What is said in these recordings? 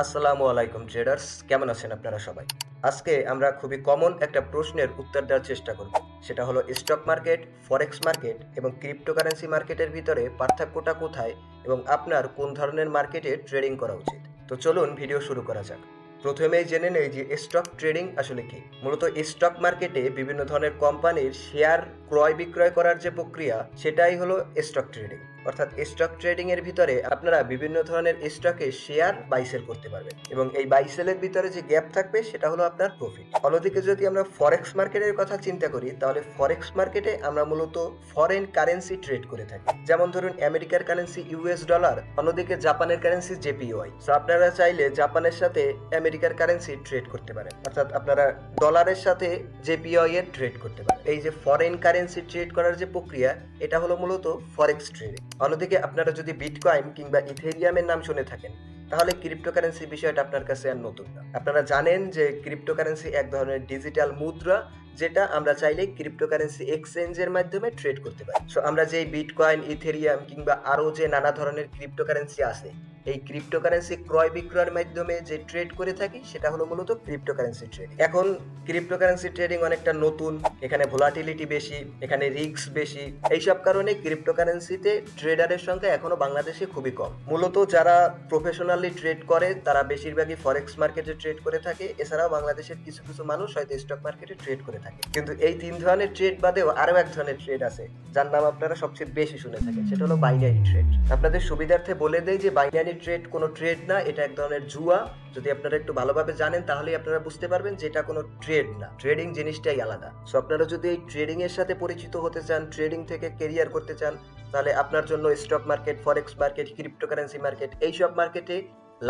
আসসালামু আলাইকুম ট্রেডার্স, কেমন আছেন আপনারা সবাই? আজকে আমরা খুবই কমন একটা প্রশ্নের উত্তর দেওয়ার চেষ্টা করব। সেটা হলো স্টক মার্কেট, ফরেক্স মার্কেট এবং ক্রিপ্টোকারেন্সি মার্কেটের ভিতরে পার্থক্যটা কোথায় এবং আপনার কোন ধরনের মার্কেটে ট্রেডিং করা উচিত। তো চলুন ভিডিও শুরু করা যাক। প্রথমেই জেনে নেই যে স্টক ট্রেডিং আসলে কি। মূলত স্টক মার্কেটে বিভিন্ন ধরনের কোম্পানির শেয়ার ক্রয় বিক্রয় করার যে প্রক্রিয়া সেটাই হলো স্টক ট্রেডিং। অর্থাৎ স্টক ট্রেডিং এর ভিতরে আপনারা বিভিন্ন ধরনের স্টকে শেয়ার বাই সেল করতে পারবেন এবং এই বাই সেলের ভিতরে যে গ্যাপ থাকবে সেটা হলো আপনার প্রফিট। অন্যদিকে যদি আমরা ফরেক্স মার্কেটের কথা চিন্তা করি তাহলে ফরেক্স মার্কেটে আমরা মূলত ফরেন কারেন্সি ট্রেড করে থাকি। যেমন ধরুন আমেরিকার কারেন্সি ইউএস ডলার, অন্যদিকে জাপানের কারেন্সি জেপিওয়াই। সো আপনারা চাইলে জাপানের সাথে আমেরিকার কারেন্সি ট্রেড করতে পারেন, অর্থাৎ আপনারা ডলারের সাথে জেপিওয়াই এর ট্রেড করতে পারেন। এই যে ফরেন কারেন্সি ট্রেড করার যে প্রক্রিয়া এটা হলো মূলত ফরেক্স ট্রেডিং। অন্যদিকে আপনারা যদি বিটকয়েন কিংবা ইথেরিয়ামের নাম শুনে থাকেন তাহলে ক্রিপ্টোকারেন্সি বিষয়টা আপনার কাছে আর নতুন না। আপনারা জানেন যে ক্রিপ্টোকারেন্সি এক ধরনের ডিজিটাল মুদ্রা, যেটা আমরা চাইলে ক্রিপ্টোকারেন্সি এক্সচেঞ্জের মাধ্যমে ট্রেড করতে পারি। সো আমরা যে বিটকয়েন, ইথেরিয়াম কিংবা আরো যে নানা ধরনের ক্রিপ্টোকারেন্সি আছে, এই ক্রিপ্টোকারেন্সি ক্রয় বিক্রয়ের মাধ্যমে যে ট্রেড করে থাকি সেটা হলো মূলত ক্রিপ্টোকারেন্সি ট্রেডিং। এখন ক্রিপ্টোকারেন্সি ট্রেডিং অনেকটা নতুন, এখানে ভোলাটিলিটি বেশি, এখানে রিস্ক বেশি। এইসব কারণে ক্রিপ্টোকারেন্সিতে ট্রেডারের সংখ্যা এখনো বাংলাদেশে খুবই কম। মূলত যারা প্রফেশনালি ট্রেড করে তারা বেশিরভাগই ফরেক্স মার্কেটে ট্রেড করে থাকে। এছাড়াও বাংলাদেশের কিছু কিছু মানুষ হয়তো স্টক মার্কেটে ট্রেড করে থাকে। কিন্তু এই তিন ধরনের ট্রেড বাদেও আরো এক ধরনের ট্রেড আছে যার নাম আপনারা সবচেয়ে বেশি শুনে থাকেন, সেটা হলো বাইনারি ট্রেড। আপনাদের সুবিধার্থে বলে দেই যে বাইনারি ট্রেড কোনো ট্রেড না, এটা এক ধরনের জুয়া। যদি আপনারা একটু ভালোভাবে জানেন তাহলে আপনারা বুঝতে পারবেন যে এটা কোনো ট্রেড না, ট্রেডিং জিনিসটাই আলাদা। সো আপনারা যদি এই ট্রেডিং এর সাথে পরিচিত হতে চান, ট্রেডিং থেকে কেরিয়ার করতে চান, তাহলে আপনার জন্য স্টক মার্কেট, ফরেক্স মার্কেট, ক্রিপ্টোকারেন্সি মার্কেট, এইসব মার্কেটে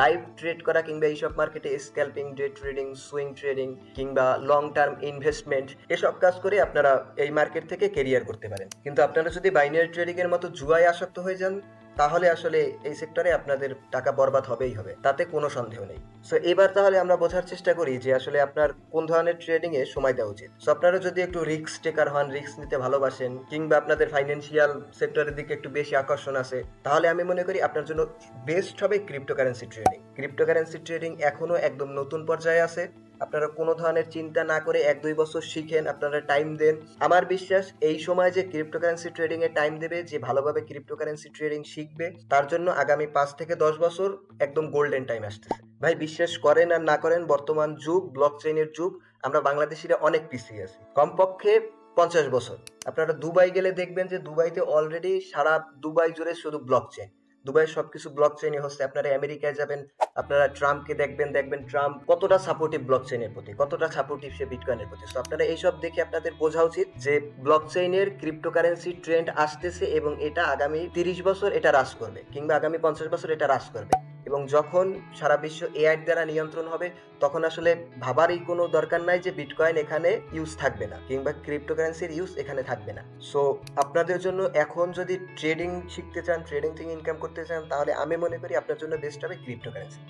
লাইভ ট্রেড করা কিংবা এইসব মার্কেটে scalping, day trading, swing trading কিংবা লং টার্ম ইনভেস্টমেন্ট এসব কাজ করে আপনারা এই মার্কেট থেকে কেরিয়ার করতে পারেন। কিন্তু আপনারা যদি বাইনারি ট্রেডিং এর মতো জুয়ায় আসক্ত হয়ে যান তাহলে আসলে এই সেক্টরে আপনাদের টাকা বরবাদ হবেই হবে, তাতে কোনো সন্দেহ নেই। সো এবার তাহলে আমরা বোঝার চেষ্টা করি যে আসলে আপনার কোন ধরনের ট্রেডিং এ সময় দেওয়া উচিত। সো আপনারা যদি একটু রিস্ক টেকার হন, রিস্ক নিতে ভালোবাসেন কিংবা আপনাদের ফাইন্যান্সিয়াল সেক্টরের দিকে একটু বেশি আকর্ষণ আছে, তাহলে আমি মনে করি আপনার জন্য বেস্ট হবে ক্রিপ্টোকারেন্সি ট্রেডিং। ক্রিপ্টোকারেন্সি ট্রেডিং এখনো একদম নতুন পর্যায়ে আছে। আপনারা কোনো ধরনের চিন্তা না করে 1-2 বছর শিখেন, আপনারা টাইম দেন। আমার বিশ্বাস এই সময় যে ক্রিপ্টোকারেন্সি ট্রেডিং এ টাইম দেবে, যে ভালোভাবে ক্রিপ্টোকারেন্সি ট্রেডিং শিখবে, তার জন্য আগামী 5 থেকে 10 বছর একদম গোল্ডেন টাইম আসতেছে। ভাই বিশ্বাস করেন আর না করেন, বর্তমান যুগ ব্লক চেইনের যুগ। আমরা বাংলাদেশিরা অনেক পিছিয়ে আছি, কমপক্ষে 50 বছর। আপনারা দুবাই গেলে দেখবেন যে দুবাইতে অলরেডি সারা দুবাই জুড়ে শুধু ব্লক চেইন। দুবাইয়ের সবকিছু ব্লক চেইনে হচ্ছে। আপনারা আমেরিকায় যাবেন, আপনারা ট্রাম্পকে দেখবেন ট্রাম্প কতটা সাপোর্টিভ ব্লক চেইনের প্রতি, কতটা সাপোর্টিভ সে বিটকয়েনের প্রতি। তো আপনারা এইসব দেখে আপনাদের বোঝা উচিত যে ব্লক চেইনের ক্রিপ্টোকারেন্সি ট্রেন্ড আসতেছে এবং এটা আগামী 30 বছর এটা হ্রাস করবে কিংবা আগামী 50 বছর এটা হ্রাস করবে। এবং যখন সারা বিশ্ব এআই দ্বারা নিয়ন্ত্রণ হবে তখন আসলে ভাবারই কোনো দরকার নাই যে বিটকয়েন এখানে ইউজ থাকবে না কিংবা ক্রিপ্টোকারেন্সির ইউজ এখানে থাকবে না। সো আপনাদের জন্য এখন যদি ট্রেডিং শিখতে চান, ট্রেডিং থেকে ইনকাম করতে চান, তাহলে আমি মনে করি আপনার জন্য বেস্ট হবে ক্রিপ্টোকারেন্সি।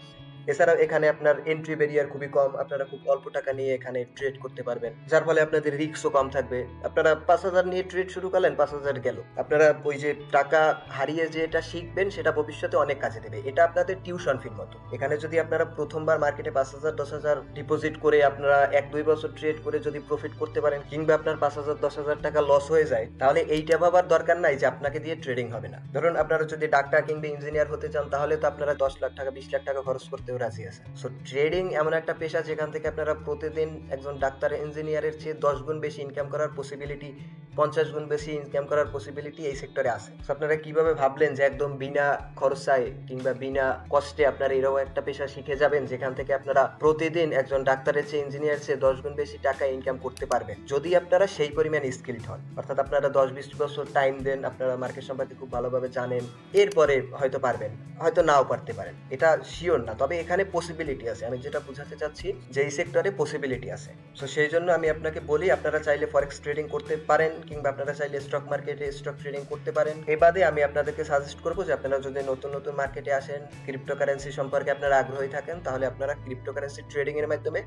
এছাড়াও এখানে আপনার এন্ট্রি ব্যারিয়ার খুবই কম, আপনারা খুব অল্প টাকা নিয়ে এখানে ট্রেড করতে পারবেন, যার ফলে আপনাদের রিস্কও কম থাকবে। আপনারা 5,000 নিয়ে ট্রেড শুরু করলেন, 5,000 গেল। আপনারা ওই যে টাকা হারিয়ে যে এটা শিখবেন সেটা ভবিষ্যতে অনেক কাজে দেবে। এটা আপনাদের টিউশন ফির মতো। এখানে যদি আপনারা প্রথমবার মার্কেটে 5,000 10,000 ডিপোজিট করে আপনারা 1-2 বছর ট্রেড করে যদি প্রফিট করতে পারেন কিংবা আপনার 5,000 10,000 টাকা লস হয়ে যায়, তাহলে এইটা ভাবার দরকার নাই যে আপনাকে দিয়ে ট্রেডিং হবে না। ধরুন আপনারা যদি ডাক্তার কিংবা ইঞ্জিনিয়ার হতে চান তাহলে তো আপনারা 10 লাখ টাকা 20 লাখ টাকা খরচ করতেও রাজি আছেন। সো ট্রেডিং এমন একটা পেশা যেখান থেকে আপনারা প্রতিদিন একজন ডাক্তার ইঞ্জিনিয়ারের চেয়ে 10 গুণ বেশি ইনকাম করার পসিবিলিটি, 50 গুণ বেশি ইনকাম করার পসিবিলিটি এই সেক্টরে আছে। সো আপনারা কিভাবে ভাবলেন যে একদম বিনা খরচায় কিংবা বিনা কষ্টে আপনারা এরকম একটা পেশা শিখে যাবেন যেখান থেকে আপনারা প্রতিদিন একজন ডাক্তারের চেয়ে ইঞ্জিনিয়ার চেয়ে 10 গুণ বেশি টাকা ইনকাম করতে পারবেন যদি আপনারা সেই পরিমাণ স্কিলড হন। অর্থাৎ আপনারা 10-20 বছর টাইম দেন, আপনারা মার্কেট সম্পর্কে খুব ভালোভাবে জানেন, এরপরে হয়তো পারবেন, হয়তো নাও পারতে পারেন, এটা শিওর না। তবে এখানে পসিবিলিটি আছে। আমি যেটা বোঝাতে চাচ্ছি যে এই সেক্টরে পসিবিলিটি আছে। সো সেই জন্য আমি আপনাকে বলি আপনারা চাইলে ফরেক্স ট্রেডিং করতে পারেন কিংবা আপনারা চাইলে স্টক মার্কেটে স্টক ট্রেডিং করতে পারেন। এ বাদে আমি আপনাদেরকে সাজেস্ট করবো যে আপনারা যদি নতুন নতুন মার্কেটে আসেন, ক্রিপ্টোকারেন্সি সম্পর্কে আপনারা আগ্রহী থাকেন, তাহলে আপনারা ক্রিপ্টোকারেন্সি ট্রেডিং এর মাধ্যমে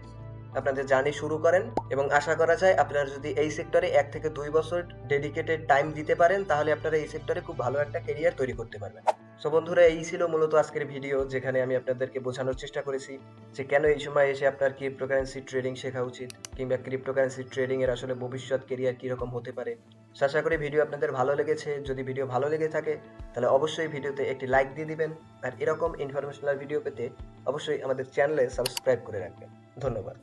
আপনাদের জার্নি শুরু করেন। এবং আশা করা যায় আপনারা যদি এই সেক্টরে 1 থেকে 2 বছর ডেডিকেটেড টাইম দিতে পারেন তাহলে আপনারা এই সেক্টরে খুব ভালো একটা ক্যারিয়ার তৈরি করতে পারবেন। সো বন্ধুরা, এই ছিল মূলত আজকের ভিডিও, যেখানে আমি আপনাদেরকে বোঝানোর চেষ্টা করেছি যে কেন এই সময় এসে আপনার ক্রিপ্টোকারেন্সি ট্রেডিং শেখা উচিত, কিংবা ক্রিপ্টোকারেন্সি ট্রেডিং এর আসলে ভবিষ্যৎ কেরিয়ার কীরকম হতে পারে। সো আশা করি ভিডিও আপনাদের ভালো লেগেছে। যদি ভিডিও ভালো লেগে থাকে তাহলে অবশ্যই ভিডিওতে একটি লাইক দিয়ে দিবেন, আর এরকম ইনফরমেশনাল ভিডিও পেতে অবশ্যই আমাদের চ্যানেলে সাবস্ক্রাইব করে রাখবেন। ধন্যবাদ।